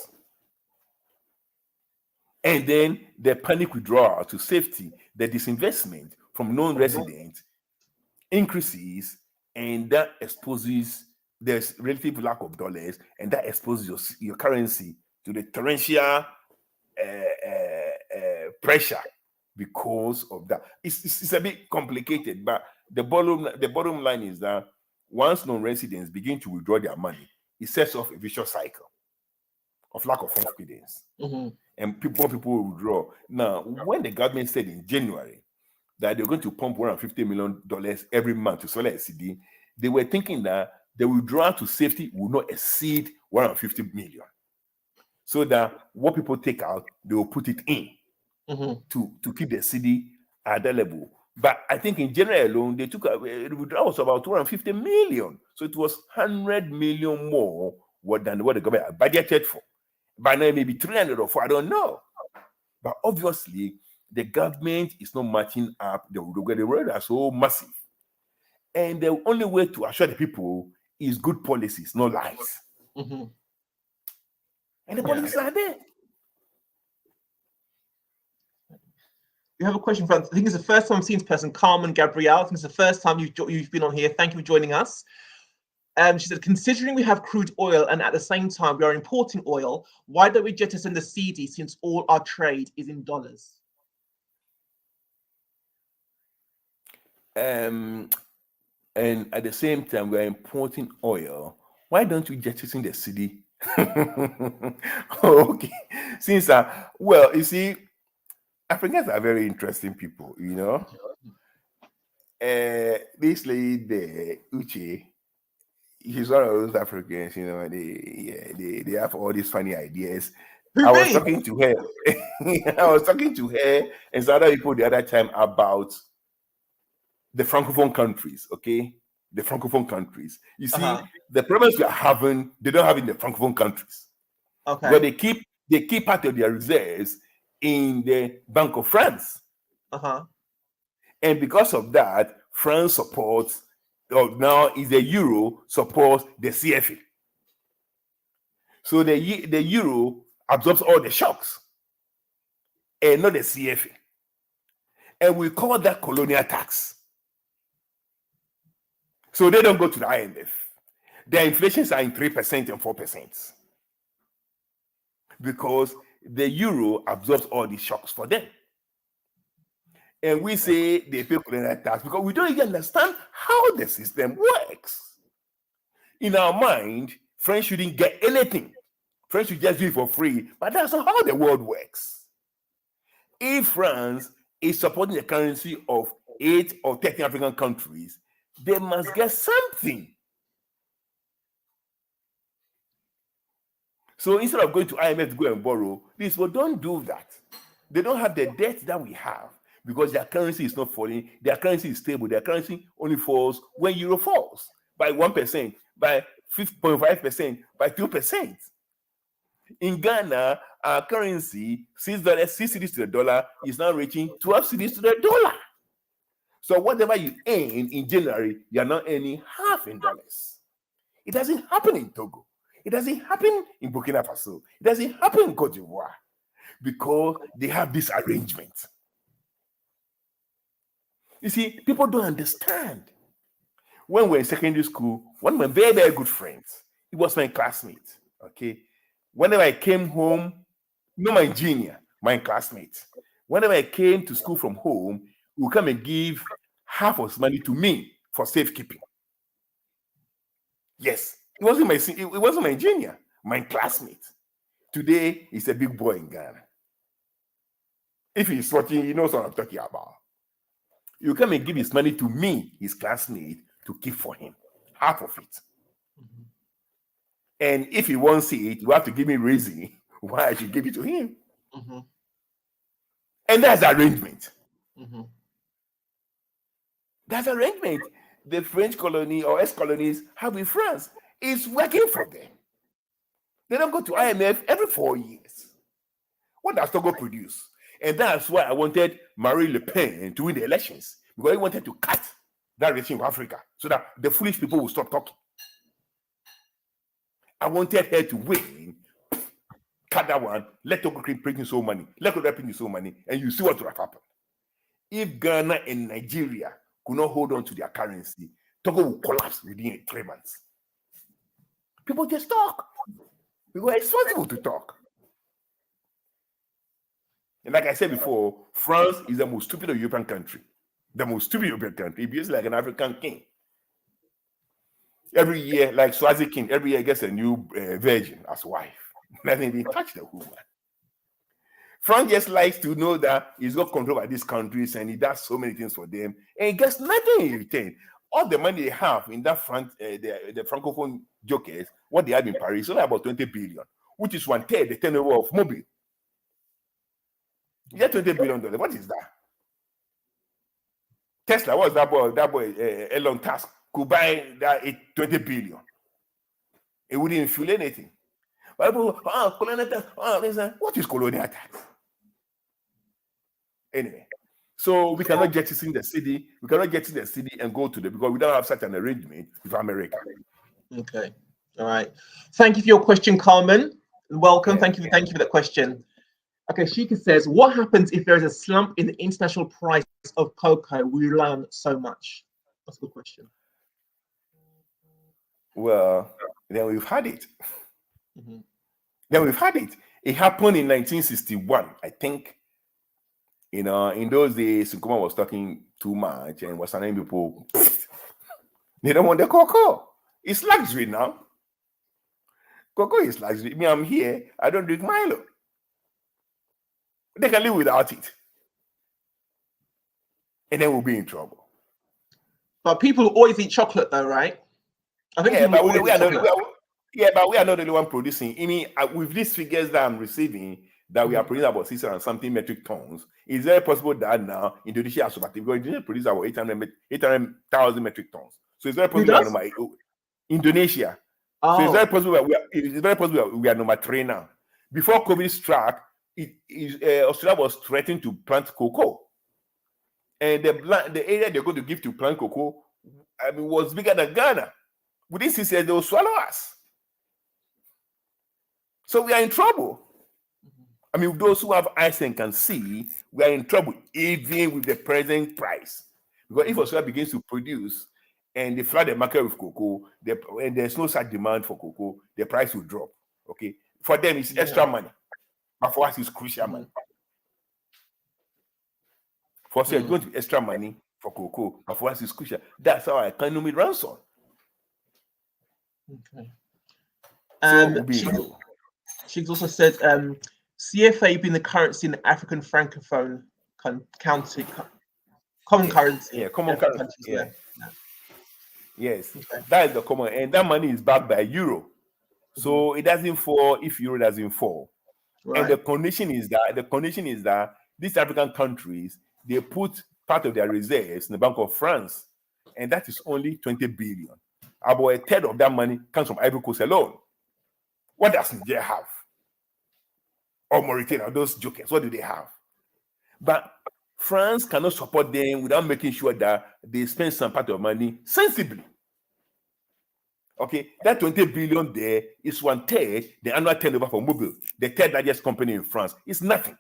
And then the panic withdrawal to safety, the disinvestment from non-residents increases, and that exposes there's relative lack of dollars, and that exposes your currency to the torrential pressure because of that. It's a bit complicated, but the bottom line is that once non-residents begin to withdraw their money, it sets off a vicious cycle of lack of confidence. And people will withdraw. Now, when the government said in January that they're going to pump $150 million every month to sell a Cedi, they were thinking that the withdrawal to safety will not exceed 150 million. So that what people take out, they will put it in to keep the Cedi at that level. But I think in January alone, they took a withdrawal was about 250 million. So it was 100 million more than what the government had budgeted for. By now, maybe 300 or 4, I don't know. But obviously, the government is not matching up. The road are so massive. And the only way to assure the people is good policies, not lies. And the policies are there. We have a question from, I think it's the first time I've seen this person, Carmen Gabrielle. I think it's the first time you've been on here. Thank you for joining us. She said, considering we have crude oil and at the same time we are importing oil, why don't we jettison the Cedi since all our trade is in dollars? And at the same time, we're importing oil. Why don't we jettison the Cedi? Okay. Since, well, you see, Africans are very interesting people, you know. This lady there, Uche, she's one of those Africans, you know, they have all these funny ideas. I was talking to her. I was talking to her and some other people the other time about the Francophone countries, okay? The Francophone countries. You see, the problems we are having, they don't have in the Francophone countries. Okay. Where they keep part of their reserves in the Bank of France. And because of that, France supports, or now is the euro supports the CFA. So the euro absorbs all the shocks and not the CFA. And we call that colonial tax. So they don't go to the IMF. Their inflations are in 3% and 4%. Because the euro absorbs all the shocks for them. And we say they pay colonial tax because we don't even understand how the system works. In our mind, France shouldn't get anything. France should just do it for free. But that's not how the world works. If France is supporting the currency of 8 or 13 African countries, they must get something. So instead of going to IMF to go and borrow, these people don't do that. They don't have the debt that we have because their currency is not falling. Their currency is stable. Their currency only falls when euro falls by 1%, by 5.5%, by 2%. In Ghana, our currency, $6 cedis to the dollar, is now reaching 12 cedis to the dollar. So whatever you earn in January, you're not earning half in dollars. It doesn't happen in Togo. It doesn't happen in Burkina Faso. It doesn't happen in Cote d'Ivoire because they have this arrangement. You see, people don't understand. When we're in secondary school, one of my very, very good friends, he was my classmate, okay? Whenever I came home, not my junior, my classmate. Whenever I came to school from home, he would come and give half of his money to me for safekeeping. Yes, it wasn't my junior, my classmate. Today, he's a big boy in Ghana. If he's watching, he knows what I'm talking about. You come and give his money to me, his classmate, to keep for him, half of it. And if he won't see it, you have to give me reason why I should give it to him. And that's the arrangement. That's the arrangement the French colony or ex-colonies have in France. It's working for them. They don't go to IMF every 4 years. What does Togo produce? And that's why I wanted Marine Le Pen to win the elections, because he wanted to cut that regime of Africa so that the foolish people will stop talking. I wanted her to win, cut that one, let Togo print his own money, let Togo print his own money, and you see what would have happened. If Ghana and Nigeria could not hold on to their currency, Togo will collapse within 3 months. People just talk. We were responsible to talk. And like I said before, France is the most stupid European country. The most stupid European country. It behaves like an African king. Every year, like Swazi king, every year gets a new virgin as wife. Doesn't even touch the woman. France just likes to know that he's got control over these countries and he does so many things for them, and he gets nothing in return. All the money they have in that the Francophone jokers, what they have in Paris, is only about 20 billion, which is 1/3 the turnover of Mobile. You get $20 billion. What is that? Tesla, what's that boy, Elon Musk, could buy that 20 billion. It wouldn't feel anything. But people, colonial tax, what is colonial tax? Anyway, so we cannot jettison the Cedi. We cannot jettison the Cedi and go to because we don't have such an arrangement with America. Okay, all right. Thank you for your question, Carmen. Welcome. Thank you for that question. Okay, Sheikah says, what happens if there is a slump in the international price of cocoa we rely on so much? That's a good question. Well, then we've had it. Mm-hmm. Then we've had it. It happened in 1961, I think. You know, in those days, Nkrumah was talking too much and was telling people, they don't want the cocoa. It's luxury now. Cocoa is luxury. Me, I'm here. I don't drink Milo. They can live without it. And then we'll be in trouble. But people always eat chocolate, though, right? I think people always eat chocolate. But we are not the only one producing. I mean, with these figures that I'm receiving, that we are producing about 600 and something metric tons, it's very possible that now Indonesia has because Indonesia produces about 800,000 metric tons. So it's very possible that Indonesia. Oh. So it's very possible that we are number 3 now. Before COVID struck, Australia was threatening to plant cocoa, and the area they're going to give to plant cocoa, I mean, was bigger than Ghana. Within 6 years, they will swallow us. So we are in trouble. I mean, those who have eyes and can see, we are in trouble, even with the present price. Because if Australia begins to produce and they flood the market with cocoa, and there's no such demand for cocoa, the price will drop. Okay, for them it's extra money, but for us it's crucial money. For us, it's going to be extra money for cocoa, but for us it's crucial. That's how our economy runs on. Okay. So she's also said CFA being the currency in the African francophone common currency. Yeah, common currency. Yeah. Yes, okay. That is the common, and that money is backed by euro, so it doesn't fall if euro doesn't fall. Right. And the condition is that these African countries, they put part of their reserves in the Bank of France, and that is only 20 billion. About a third of that money comes from Ivory Coast alone. What does Nigeria have? Or Mauritania, those jokers, what do they have? But France cannot support them without making sure that they spend some part of money sensibly. Okay, that 20 billion there is 1/3 the annual turnover for Mobile, the third largest company in France. It's nothing.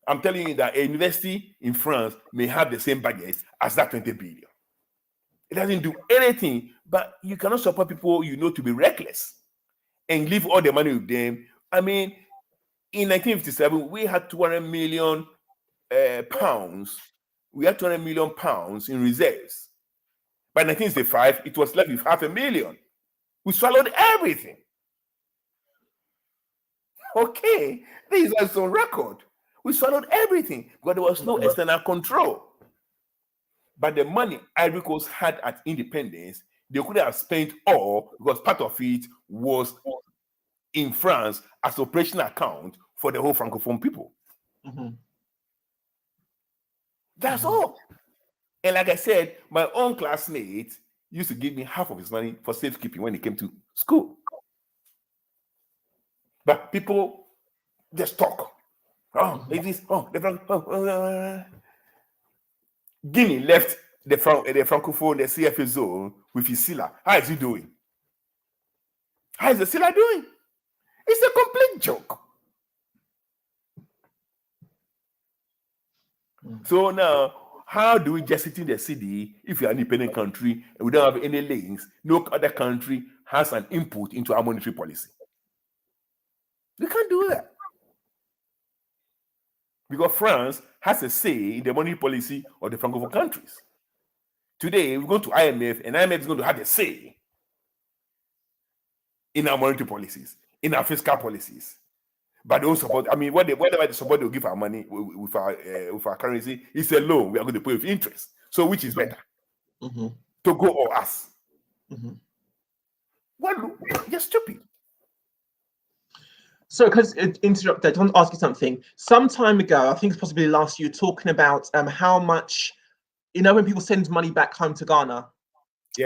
I'm telling you that a university in France may have the same budget as that 20 billion. It doesn't do anything, but you cannot support people to be reckless and leave all the money with them. I mean, in 1957, we had 200 million pounds. We had 200 million pounds in reserves. By 1965, it was left with 500,000. We swallowed everything. Okay, this is on record. We swallowed everything because there was no external control. But the money Ivory Coast had at independence, they could have spent all because part of it was in France as operational account for the whole Francophone people. That's all. And like I said, my own classmate used to give me half of his money for safekeeping when he came to school. But people just talk. Guinea left the Francophone, the CFA zone with his SILA. How is he doing? How is the SILA doing? It's a complete joke. So now, how do we just sit in the city if you're an independent country and we don't have any links? No other country has an input into our monetary policy. We can't do that. Because France has a say in the monetary policy of the Francophone countries. Today, we go to IMF, and IMF is going to have a say in our monetary policies, in our fiscal policies. But they don't support. I mean, whatever the support they'll give our money with our currency is a loan we are going to pay with interest. So, which is better, Togo or us? You're stupid. So, because interrupted, I want to ask you something. Some time ago, I think it's possibly last year, talking about how much, when people send money back home to Ghana,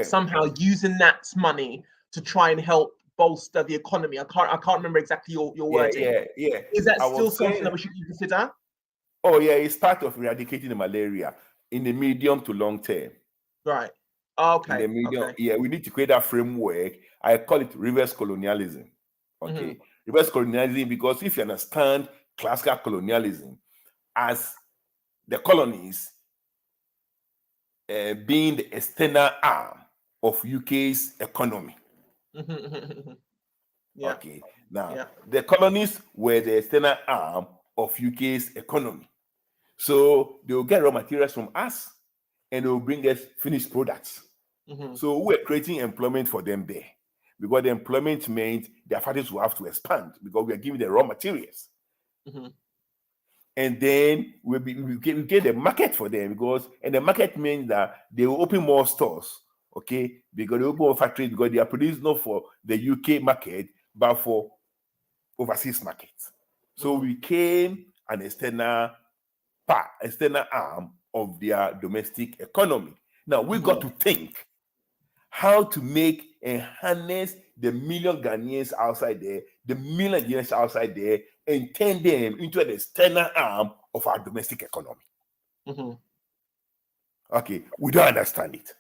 somehow using that money to try and help bolster the economy. I can't remember exactly your wording. Yeah. Is that still something that we should consider? Oh yeah, it's part of eradicating the malaria in the medium to long term. Right. Okay. In the medium, we need to create that framework. I call it reverse colonialism. Okay. reverse colonialism, because if you understand classical colonialism as the colonies being the external arm of UK's economy. Yeah. Okay. Now, Yeah. the colonies were the external arm of UK's economy. So they will get raw materials from us and they will bring us finished products. So we're creating employment for them there, because the employment meant their factories will have to expand because we are giving them raw materials. And then we get the market for them, and the market means that they will open more stores, okay? Because they open more factories because they are produced not for the UK market, but for overseas markets. So we became an external arm of their domestic economy. Now we got to think how to make and harness the million Ghanaians outside there, the million Ghanaians outside there, and turn them into an external arm of our domestic economy. Okay, we don't understand it.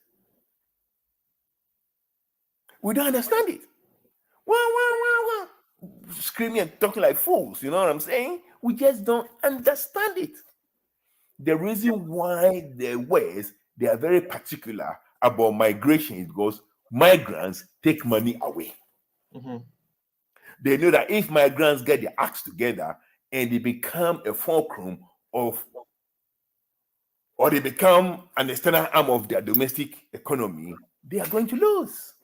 We don't understand it. Wow. Screaming and talking like fools, you know what I'm saying? We just don't understand it. The reason why the West, they are very particular about migration is because migrants take money away. They know that if migrants get their acts together and they become a fulcrum of, or they become an external arm of their domestic economy, they are going to lose.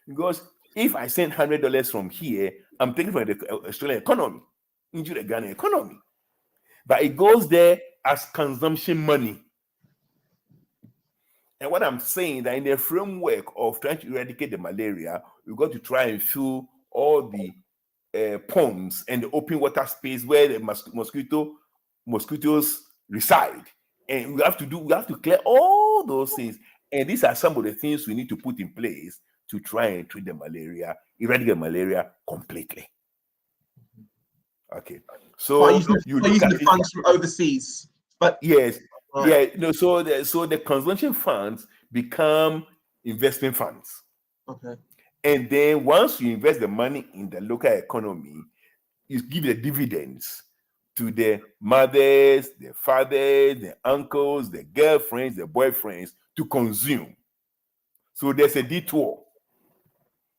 Because if I send $100 from here, I'm taking from the Australian economy into the Ghanaian economy. But it goes there as consumption money. And what I'm saying that in the framework of trying to eradicate the malaria, we've got to try and fill all the ponds and the open water space where the mosquitoes reside. And we have to clear all those things. And these are some of the things we need to put in place to try and treat the malaria, eradicate malaria completely. Okay. So using the funds from overseas. But yes. Right. Yeah, so the consumption funds become investment funds. Okay. And then once you invest the money in the local economy, you give the dividends to the mothers, the fathers, the uncles, the girlfriends, the boyfriends to consume. So there's a detour.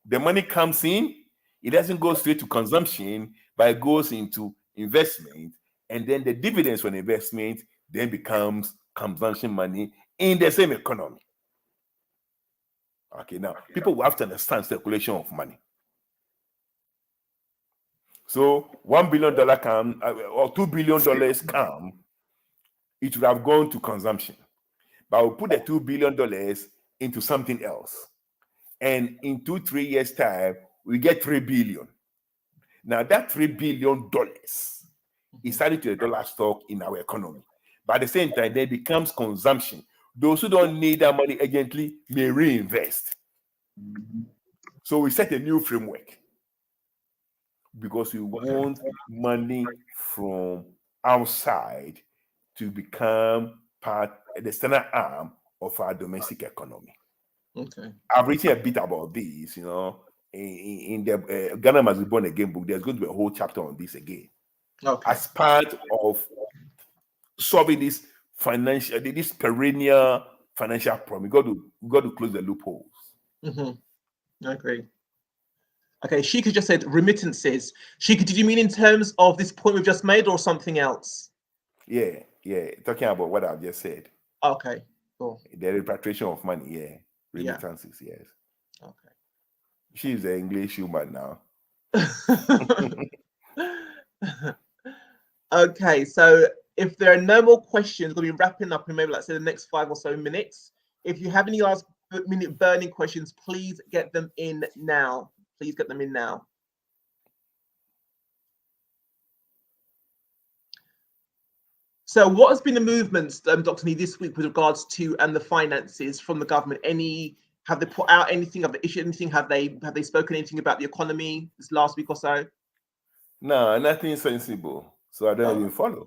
The money comes in, it doesn't go straight to consumption, but it goes into investment, and then the dividends from investment then becomes consumption money in the same economy. Okay, now people will have to understand circulation of money. So $1 billion come or $2 billion come, it would have gone to consumption, but we'll put the $2 billion into something else, and in 2-3 years' time, we get $3 billion. Now that $3 billion is added to the dollar stock in our economy. But at the same time, then becomes consumption. Those who don't need that money urgently may reinvest. So we set a new framework because we want money from outside to become the standard arm of our domestic economy. Okay. I've written a bit about this, you know, in the Ghana Must Be Born Again book. There's going to be a whole chapter on this again. Okay. As part of solving this perennial financial problem, we got to close the loopholes. I agree. Okay, Sheikha just said remittances. Sheikha, did you mean in terms of this point we've just made or something else? Yeah, talking about what I've just said. Okay, cool. The repatriation of money, remittances, yes. Okay. She's an English woman now. Okay, so if there are no more questions, we'll be wrapping up in maybe like say the next 5 or so minutes. If you have any last minute burning questions, please get them in now. Please get them in now. So what has been the movements, Dr. Nee, this week with regards to the finances from the government? Have they put out anything? Have they issued anything? Have they spoken anything about the economy this last week or so? No, nothing sensible. So I don't even follow.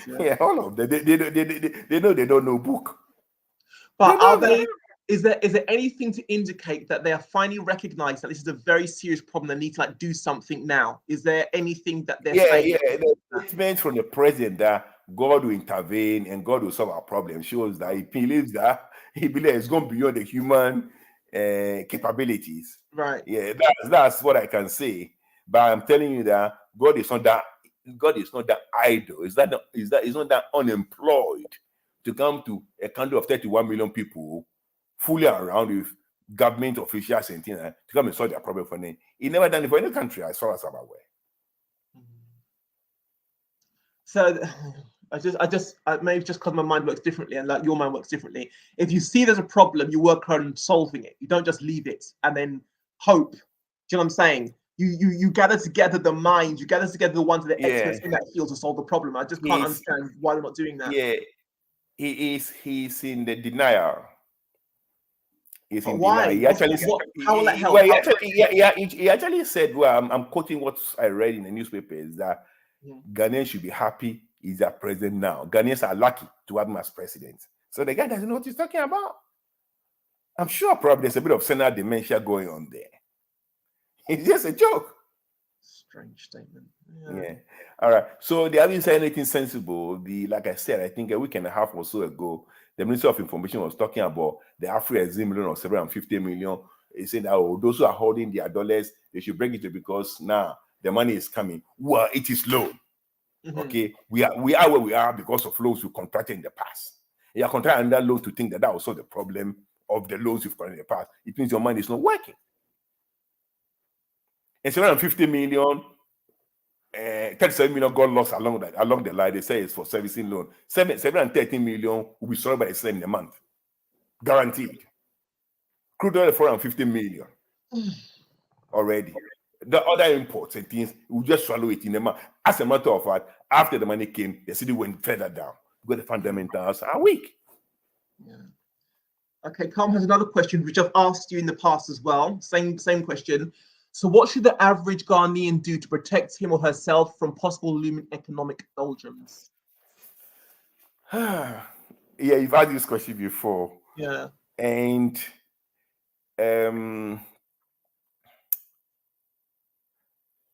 Yeah, all of them. They know they don't know book. But are they? Is there anything to indicate that they are finally recognized that this is a very serious problem? They need to like do something now. Is there anything that they're saying? Yeah. The statement from the president that God will intervene and God will solve our problem shows that he believes it's going beyond the human capabilities. Right. Yeah, that's what I can say. But I'm telling you that God is not that idle. Is not that unemployed to come to a country of 31 million people fully around with government officials and things to come and solve their problem for them. He never done it for any country as far as I'm aware. So maybe just because my mind works differently and like your mind works differently. If you see there's a problem, you work on solving it. You don't just leave it and then hope. Do you know what I'm saying? You gather together the minds, you gather together the ones that are experts in that field to solve the problem. I just can't understand why they're not doing that. Yeah, he's in the denial. He's in why? denial. He actually how will that help? He actually said, well, I'm quoting what I read in the newspapers, that Ghanaians should be happy he's their president now. Ghanaians are lucky to have him as president. So the guy doesn't know what he's talking about. I'm sure probably there's a bit of senile dementia going on there. It's just a joke. Strange statement. Yeah. All right. So they haven't said anything sensible. Like I said, I think a week and a half or so ago, the Ministry of Information was talking about the Afro-Exim loan of 750 million. He said that those who are holding their dollars, they should bring it because now the money is coming. Well, it is loan. Okay. We are where we are because of loans we contracted in the past. You are contracting that loan to think that was also the problem of the loans you've contracted in the past. It means your money is not working. And 750 million, 37 million got lost along the line. They say it's for servicing loan. 713 million will be sold by the same in a month. Guaranteed. Crude oil 450 million already. The other imports and things, we just swallow it in a month. As a matter of fact, after the money came, the city went further down because the fundamentals are weak. Yeah. Okay, Carm has another question, which I've asked you in the past as well. Same question. So what should the average Ghanaian do to protect him or herself from possible looming economic doldrums? Yeah, you've had this question before. Yeah. And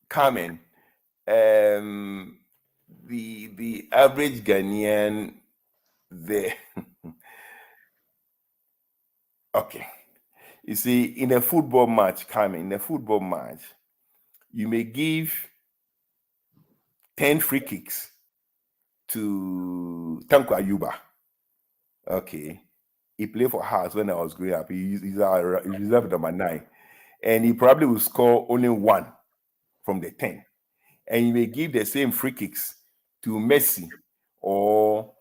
Carmen, the average Ghanaian, okay. You see, in a football match, you may give 10 free kicks to Tanko Ayuba. Okay. He played for Hearts when I was growing up. He's reserved number 9. And he probably will score only 1 from the 10. And you may give the same free kicks to Messi or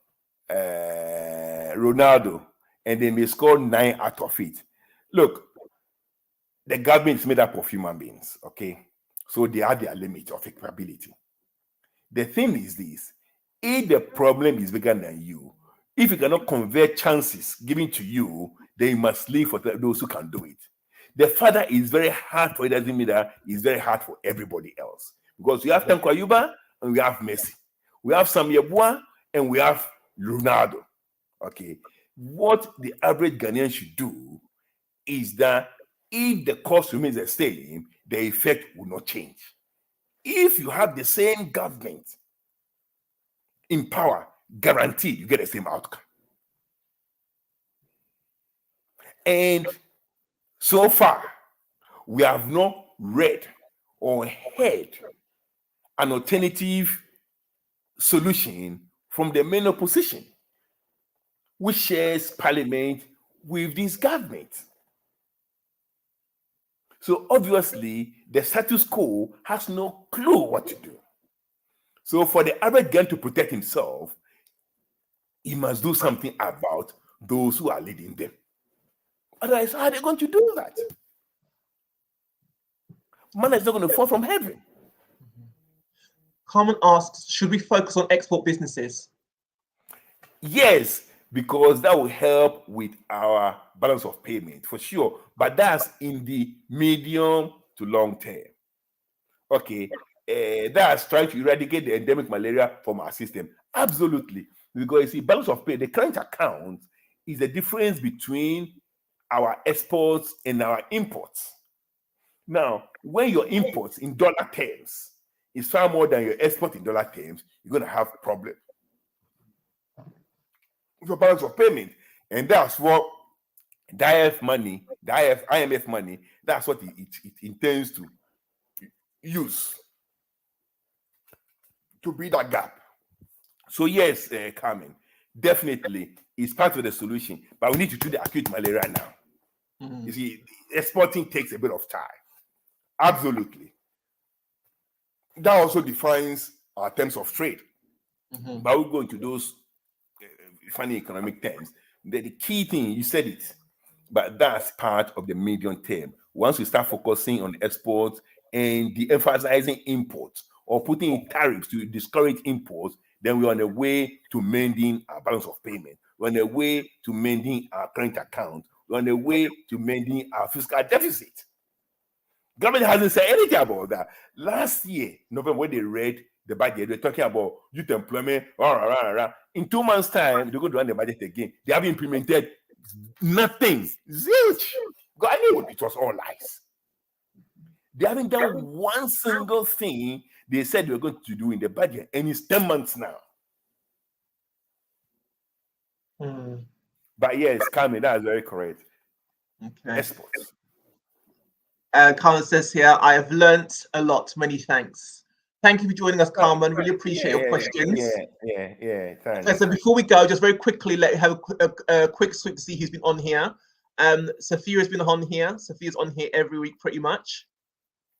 Ronaldo, and they may score 9 out of it. Look, the government is made up of human beings, okay? So they have their limit of capability. The thing is this: if the problem is bigger than you, if you cannot convert chances given to you, then you must leave for those who can do it. The father is very hard for it, doesn't mean that it's very hard for everybody else. Because we have Tanko Ayuba and we have Messi. We have Sam Yeboah and we have Ronaldo. Okay. What the average Ghanaian should do is that if the cost remains the same, the effect will not change. If you have the same government in power, guaranteed you get the same outcome. And so far, we have not read or heard an alternative solution from the main opposition, which shares parliament with this government. So obviously, the status quo has no clue what to do. So for the average Ghanaian to protect himself, he must do something about those who are leading them. Otherwise, how are they going to do that? Money is not going to fall from heaven. Carmen asks, should we focus on export businesses? Yes, because that will help with our balance of payment for sure. But that's in the medium to long term. Okay, that's trying to eradicate the endemic malaria from our system. Absolutely. Because you see, balance of pay, the current account is the difference between our exports and our imports. Now, when your imports in dollar terms is far more than your export in dollar terms, you're going to have a problem with your balance of payment. And that's what the IMF money, that's what it intends to use to bridge that gap. So yes, Carmen, definitely it's part of the solution, but we need to do the acute malaria now. You see, exporting takes a bit of time. Absolutely. That also defines our terms of trade. But we'll go into those funny economic terms. The key thing, you said it, but that's part of the medium term. Once we start focusing on exports and de-emphasizing imports or putting in tariffs to discourage imports, then we're on the way to mending our balance of payment. We're on the way to mending our current account. We're on the way to mending our fiscal deficit. Government hasn't said anything about that. Last year, November, when they read the budget, they're talking about youth employment. In 2 months' time, they're going to run the budget again. They haven't implemented nothing. Zilch. God, I knew it was all lies. They haven't done one single thing they said they were going to do in the budget, and it's 10 months now. But yes, Carmen, that is very correct. Okay. Exports. Carmen says here, I have learnt a lot. Many thanks. Thank you for joining us, Carmen. Really appreciate your questions. Yeah. Thanks. Okay, so before we go, just very quickly, let you have a quick sweep to see who's been on here. Sophia has been on here. Sophia's on here every week, pretty much.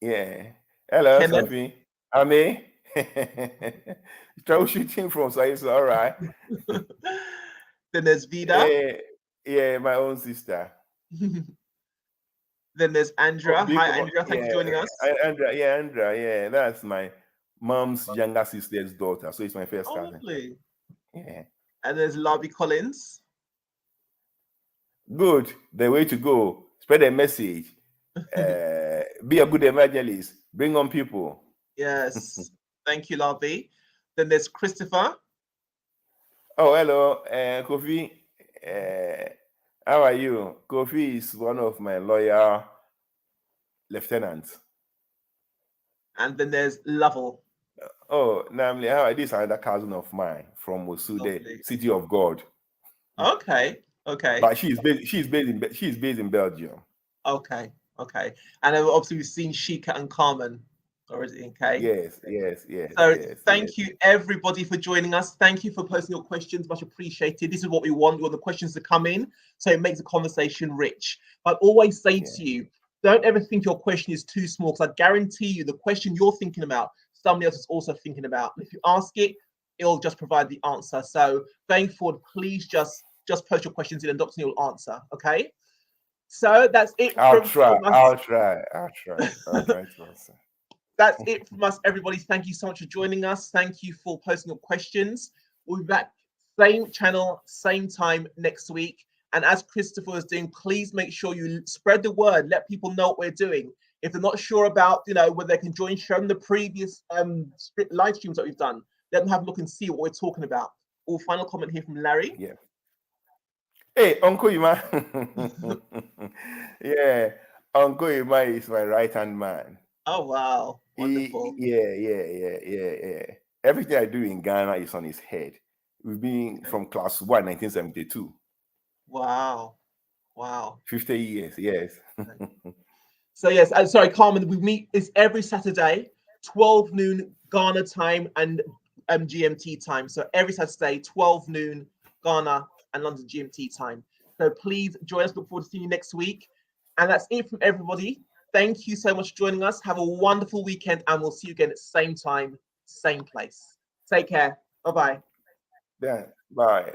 Yeah. Hello, Kenneth. Sophie. Ame. Troubleshooting from Saiso, all right. Then there's Vida. Yeah, my own sister. Then there's Andrea. Hi, Andrea. Thanks for joining us. Andrea. That's my mom's younger sister's daughter. So it's my first cousin. Lovely. Yeah. And there's Larby Collins. Good. The way to go. Spread a message. Be a good evangelist. Bring on people. Yes. Thank you, Larby. Then there's Christopher. Oh, hello, Kofi. How are you? Kofi is one of my loyal lieutenants. And then there's Lovell. Oh, namely, this is another cousin of mine from Osude, City of God. Okay. But she's based in Belgium. Okay. And then obviously we've seen Shika and Carmen already. Okay. Yes. So thank you everybody for joining us. Thank you for posting your questions. Much appreciated. This is what we want. We want the questions to come in, so it makes the conversation rich. But always say to you, don't ever think your question is too small, because I guarantee you the question you're thinking about, somebody else is also thinking about. If you ask it, it'll just provide the answer. So going forward, please just post your questions in and Dr. Neil will answer. Okay. So that's it. I'll try to answer. That's it from us, everybody. Thank you so much for joining us. Thank you for posting your questions. We'll be back same channel, same time next week. And as Christopher is doing, please make sure you spread the word. Let people know what we're doing. If they're not sure about, whether they can join, show them the previous live streams that we've done. Let them have a look and see what we're talking about. All final comment here from Larry. Yeah. Hey, Uncle Ima. Yeah, Uncle Ima is my right-hand man. Oh, wow. Wonderful. Yeah. Everything I do in Ghana is on his head. We've been from class 1, 1972. Wow. 50 years, yes. So yes, sorry, Carmen, we meet is every Saturday, 12 noon Ghana time and GMT time. So every Saturday, 12 noon Ghana and London GMT time. So please join us. Look forward to seeing you next week. And that's it from everybody. Thank you so much for joining us. Have a wonderful weekend, and we'll see you again at the same time, same place. Take care. Bye-bye. Yeah, bye.